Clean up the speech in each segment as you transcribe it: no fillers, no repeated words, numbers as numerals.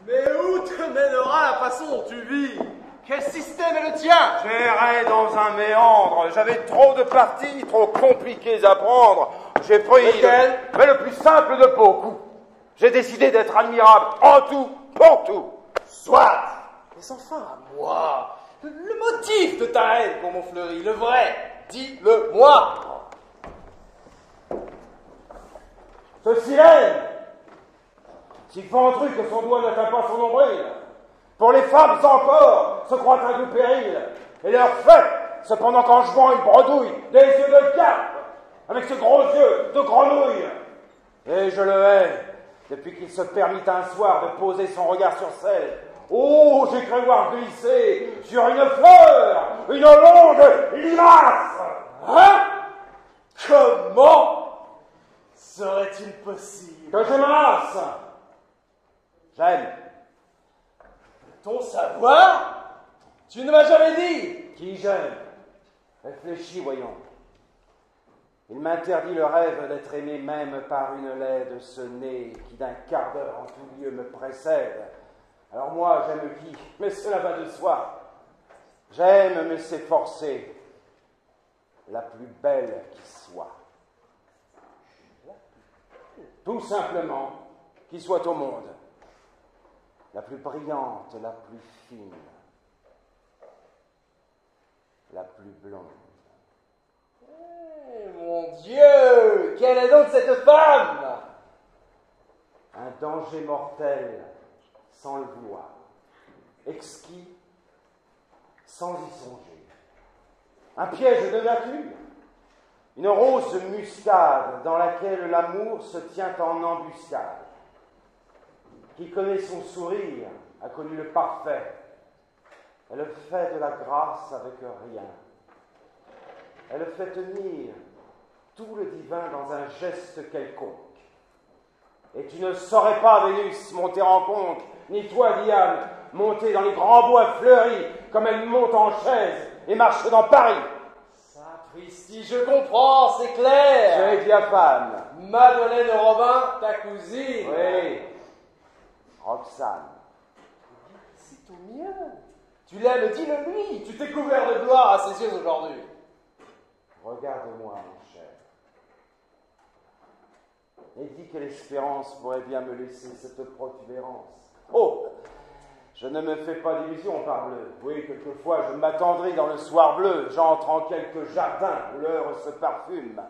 Mais où te mènera la façon dont tu vis? Quel système est le tien? J'errais dans un méandre. J'avais trop de parties, trop compliquées à prendre. J'ai pris le plus simple de beaucoup. J'ai décidé d'être admirable en tout, pour tout. Soit. Mais enfin, à moi, le motif de ta haine pour Montfleury, le vrai, dis-le-moi. Ce sirène, s'il fait un truc que son doigt n'atteint pas son nombril, pour les femmes encore, se croient un doux péril, et leur fait, cependant qu'en jouant une bredouille, des yeux de carpe, avec ce gros yeux de grenouille. Et je le hais, depuis qu'il se permit un soir de poser son regard sur celle. Oh, j'ai cru voir glisser sur une fleur, une longue limace. Hein? Comment serait-il possible que je m'amasse? J'aime. Ton savoir? Tu ne m'as jamais dit. Qui j'aime? Réfléchis, voyons. Il m'interdit le rêve d'être aimé même par une laide, ce nez qui d'un quart d'heure en tout lieu me précède. Alors moi, j'aime qui? Mais cela va de soi. J'aime, mais c'est forcé. La plus belle qui soit. Tout simplement, qui soit au monde. La plus brillante, la plus fine. La plus blonde. Mon Dieu, quelle est donc cette femme? Un danger mortel, sans le vouloir. Exquis, sans y songer. Un piège de nature. Une rose muscade dans laquelle l'amour se tient en embuscade. Qui connaît son sourire a connu le parfait. Elle fait de la grâce avec rien. Elle fait tenir tout le divin dans un geste quelconque. Et tu ne saurais pas, Vénus, monter en conque, ni toi, Diane, monter dans les grands bois fleuris, comme elle monte en chaise et marche dans Paris. Sapristi, je comprends, c'est clair. J'ai diaphane. Madeleine Robin, ta cousine. Oui. Roxane. C'est tout mien. Tu l'aimes, dis-le lui. Tu t'es couvert de gloire à ses yeux aujourd'hui. Regarde-moi, mon cher. Et dis que l'espérance pourrait bien me laisser cette protubérance. Oh, je ne me fais pas d'illusions, parbleu. Oui, quelquefois, je m'attendris dans le soir bleu. J'entre en quelques jardins où l'heure se parfume.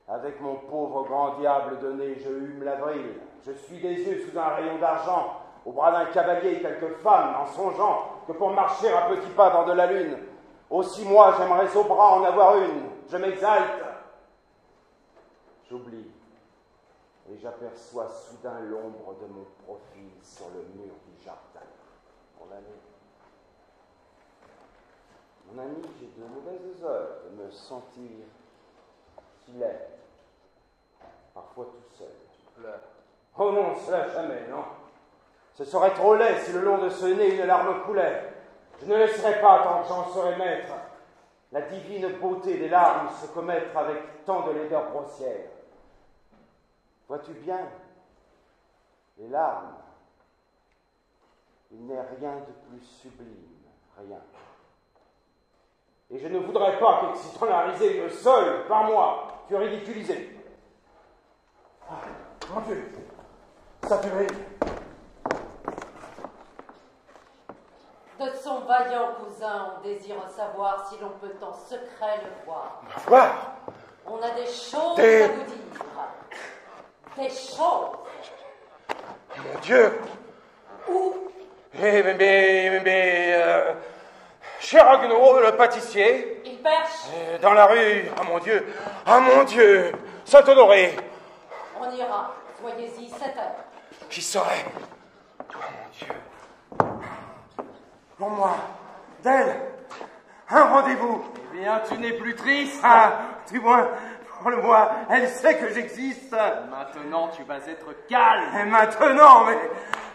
Avec mon pauvre grand diable de nez, je hume l'avril. Je suis des yeux sous un rayon d'argent, au bras d'un cavalier, quelques femmes, en songeant que pour marcher un petit pas dans de la lune. Aussi moi, j'aimerais au bras en avoir une. Je m'exalte. J'oublie. Et j'aperçois soudain l'ombre de mon profil sur le mur du jardin. Mon ami, j'ai de mauvaises heures de me sentir si laid. Parfois tout seul. Tu pleures. Oh non, cela jamais, non. Ce serait trop laid si le long de ce nez une larme coulait. Je ne laisserai pas tant que j'en serai maître. La divine beauté des larmes se commettre avec tant de laideur grossière. Vois-tu bien, les larmes, il n'est rien de plus sublime, rien. Et je ne voudrais pas qu'excitant la risée une seule, par moi, fût ridiculisée. Ah, mon Dieu, ça fait rire. De son vaillant cousin, on désire savoir si l'on peut en secret le voir. Quoi? On a des choses à vous dire. Des choses. Mon Dieu! Où? Chez Ragueneau, le pâtissier. Il perche. Dans la rue. Ah mon Dieu! Saint-Honoré. On ira. Soyez-y 7 heures. Qui serait? Toi, mon Dieu. Pour moi, d'elle, un rendez-vous. Eh bien, tu n'es plus triste. Ah, du moins, pour le moi, elle sait que j'existe. Maintenant, tu vas être calme. Et maintenant, mais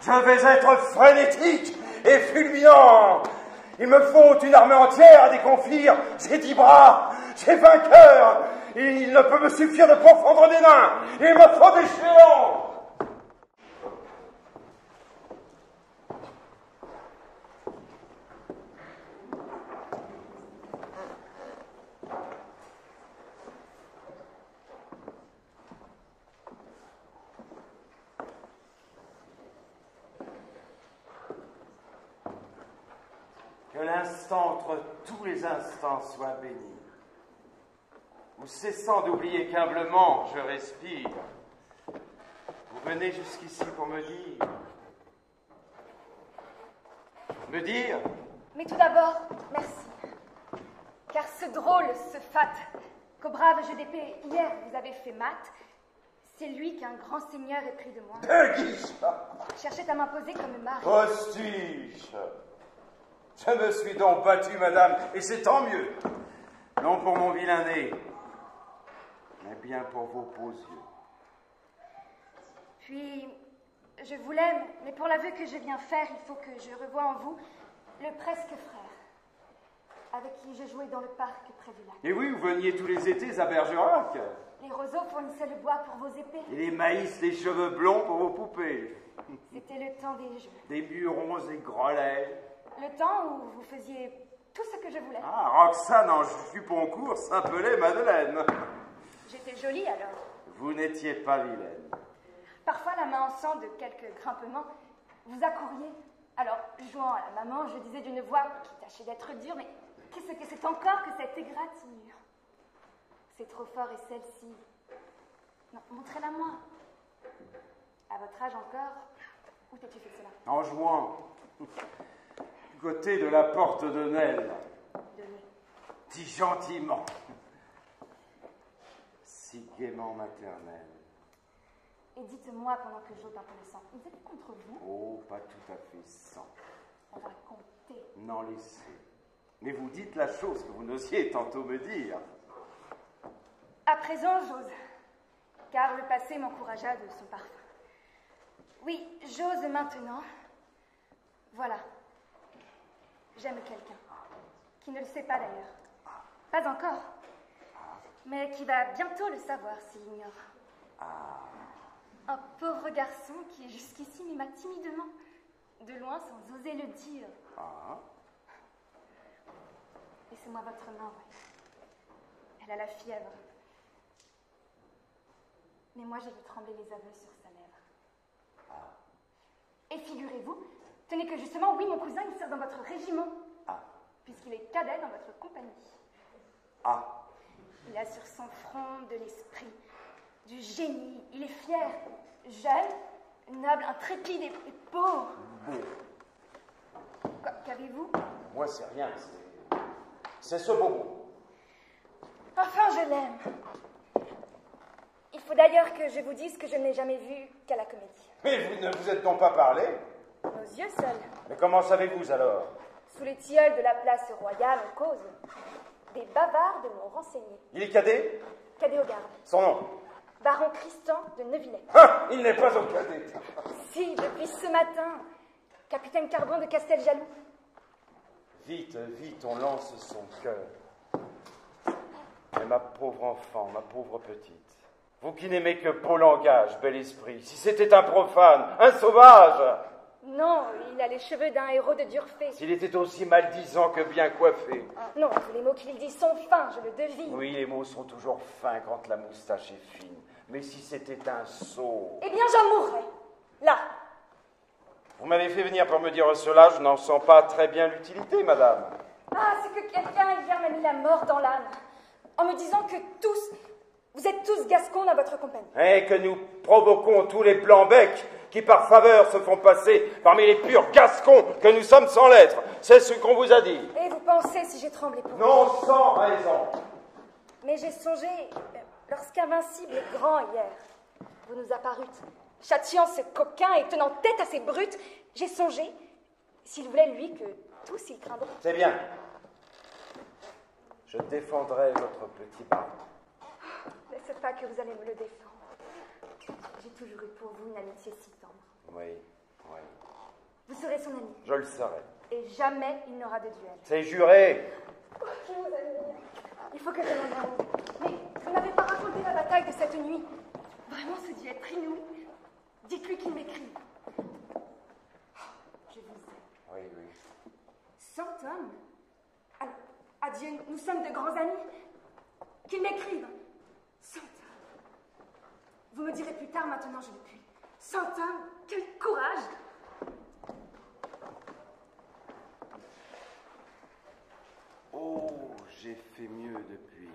je vais être frénétique et fulminant. Il me faut une armée entière à déconfire. J'ai 10 bras, j'ai 20 cœurs. Il ne peut me suffire de confondre des nains. Il me faut des géants. l'instant entre tous les instants soit béni, où cessant d'oublier qu'humblement je respire, vous venez jusqu'ici pour me dire, Mais tout d'abord, merci. Car ce drôle, ce fat, qu'au brave jeu d'épée hier vous avez fait mat, c'est lui qu'un grand seigneur est pris de moi. Cherchait à m'imposer comme mari. Postiche! Je me suis donc battu, madame, et c'est tant mieux. Non pour mon vilain nez, mais bien pour vos beaux yeux. Puis, je vous l'aime, mais pour l'aveu que je viens faire, il faut que je revoie en vous le presque frère, avec qui je jouais dans le parc près du lac. Et oui, vous veniez tous les étés à Bergerac. Les roseaux fournissaient le bois pour vos épées. Et les maïs, les cheveux blonds pour vos poupées. C'était le temps des jeux. Des burons et grelets. Le temps où vous faisiez tout ce que je voulais. Ah, Roxane en Juponcourt s'appelait Madeleine. J'étais jolie alors. Vous n'étiez pas vilaine. Parfois, la main en sang de quelques grimpements, vous accouriez. Alors, jouant à la maman, je disais d'une voix qui tâchait d'être dure, mais qu'est-ce que c'est encore que cette égratignure? C'est trop fort et celle-ci. Non, montrez-la moi. À votre âge encore, où t'es-tu fait cela? En jouant. Du côté de la porte de Nesle. Donnez. Dis gentiment. Si gaiement maternel. Et dites-moi pendant que j'ôte un peu le sang, vous êtes contre vous? Oh, pas tout à fait sans. Racontez. N'en laissez. Mais vous dites la chose que vous n'osiez tantôt me dire. À présent, j'ose, car le passé m'encouragea de son parfum. Oui, j'ose maintenant. Voilà. J'aime quelqu'un, qui ne le sait pas d'ailleurs. Pas encore, mais qui va bientôt le savoir s'il ignore. Un pauvre garçon qui jusqu'ici m'aima timidement, de loin sans oser le dire. Laissez-moi votre main, ouais. Elle a la fièvre. Mais moi, j'ai vu trembler les aveux sur sa lèvre. Et figurez-vous, tenez que justement, oui, mon cousin, il sert dans votre régiment. Puisqu'il est cadet dans votre compagnie. Il a sur son front de l'esprit, du génie. Il est fier, jeune, noble, intrépide et beau. Quoi, qu'avez-vous? Moi, c'est rien. C'est ce bobo. Enfin, je l'aime. Il faut d'ailleurs que je vous dise que je ne l'ai jamais vu qu'à la comédie. Mais vous ne vous êtes donc pas parlé? Nos yeux seuls. Mais comment savez-vous alors? Sous les tilleuls de la place royale, on cause. Des bavards de m'ont renseigné. Il est cadet? Cadet au garde. Son nom? Baron Tristan de Neuvillette. Il n'est pas au cadet. Si, depuis ce matin. Capitaine Carbon de Casteljaloux. Vite, vite, on lance son cœur. Mais ma pauvre enfant, ma pauvre petite, vous qui n'aimez que beau langage, bel esprit, si c'était un profane, un sauvage! Non, il a les cheveux d'un héros de Durfé. S'il était aussi maldisant que bien coiffé. Non, tous les mots qu'il dit sont fins, je le devine. Oui, les mots sont toujours fins quand la moustache est fine. Mais si c'était un sot... Eh bien, j'en mourrais. Là. Vous m'avez fait venir pour me dire cela, je n'en sens pas très bien l'utilité, madame. Ah, c'est que quelqu'un hier m'a mis la mort dans l'âme, en me disant que vous êtes tous gascons dans votre compagnie. Et que nous provoquons tous les blancs-becs qui par faveur se font passer parmi les purs gascons que nous sommes sans lettres. C'est ce qu'on vous a dit. Et vous pensez si j'ai tremblé pour vous? Non, sans raison. Mais j'ai songé, lorsqu'invincible et grand hier, vous nous apparûtes, châtiant ce coquin et tenant tête à ces brutes, j'ai songé, s'il voulait lui, que tous ils craindraient. C'est bien. Je défendrai votre petit baron. N'est-ce pas que vous allez me le défendre? J'ai toujours eu pour vous une amitié si tendre. Oui, oui. Vous serez son ami. Je le saurai. Et jamais il n'aura de duel. C'est juré. Je vous admire. Il faut que je m'en aille. Mais vous n'avez pas raconté la bataille de cette nuit. Vraiment, ce dû être inouï. Dites-lui qu'il m'écrive. Je vous aime. Oui, oui. 100 hommes. Adieu, nous sommes de grands amis. Qu'il m'écrive. 100 hommes. Vous me direz plus tard, maintenant je ne puis. 100 hommes, quel courage! J'ai fait mieux depuis.